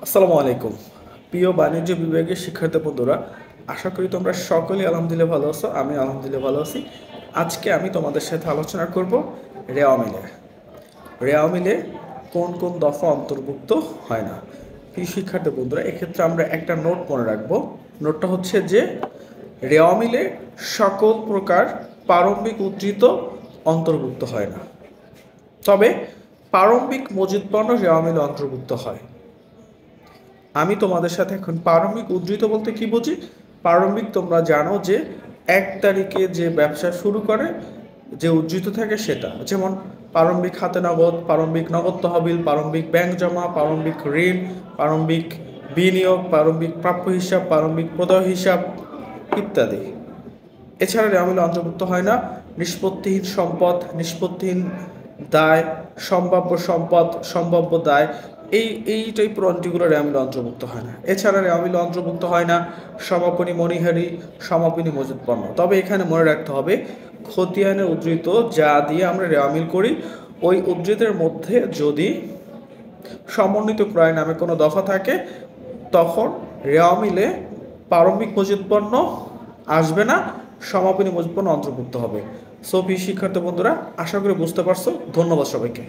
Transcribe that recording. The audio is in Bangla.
আসসালামু আলাইকুম। প্রিয় বাণিজ্য বিভাগের শিক্ষার্থী বন্ধুরা, আশা করি তোমরা সকলেই আলহামদুলিল্লাহ ভালো আছো। আমি আলহামদুলিল্লাহ ভালো আছি। আজকে আমি তোমাদের সাথে আলোচনা করব রেওয়া মিলে। রেওয়া মিলে কোন কোন দফা অন্তর্ভুক্ত হয় না। প্রিয় শিক্ষার্থী বন্ধুরা, এক্ষেত্রে আমরা একটা নোট মনে রাখবো। নোটটা হচ্ছে যে রেওয়া মিলে সকল প্রকার প্রারম্ভিক উদ্ধৃত অন্তর্ভুক্ত হয় না, তবে প্রারম্ভিক মজুদ পণ্য রেওয়া মিলে অন্তর্ভুক্ত হয়। আমি তোমাদের সাথে এখন প্রারম্ভিক উদ্ধৃত বলতে কি বুঝি। প্রারম্ভিক তোমরা জানো যে 1 তারিখে যে ব্যবসা শুরু করে যে উদ্ধৃত থাকে সেটা, যেমন প্রারম্ভিক হাতে নগদ, প্রারম্ভিক নগদ তহবিল, প্রারম্ভিক ব্যাংক জমা, প্রারম্ভিক ঋণ, প্রারম্ভিক বিনিয়োগ, প্রারম্ভিক প্রাপ্য হিসাব, প্রারম্ভিক প্রদায় হিসাব ইত্যাদি। এছাড়া রেওয়া মিলে অন্তর্ভুক্ত হয় না নিষ্পত্তিহীন সম্পদ, নিষ্পত্তিহীন দায়, সম্ভাব্য সম্পদ, সম্ভাব্য দায়, এই টাইপের অন্তিগুলো রেওয়া মিলে অন্তর্ভুক্ত হয় না। এছাড়া রেওয়া মিলে অন্তর্ভুক্ত হয় না সমাপনী মণিহারি, সমাপনী মজুদ পণ্য। তবে এখানে মনে রাখতে হবে খতিয়ানের উদ্ধৃত যা দিয়ে আমরা রেওয়া মিল করি, ওই উদ্ধৃতের মধ্যে যদি সমন্বিত ক্রয় নামে কোনো দফা থাকে তখন রেওয়া মিলে প্রারম্ভিক মজুদ পণ্য আসবে না, সমাপনী মজুদ পণ্য অন্তর্ভুক্ত হবে। সো প্রিয় শিক্ষার্থী বন্ধুরা, আশা করি বুঝতে পারছো। ধন্যবাদ সবাইকে।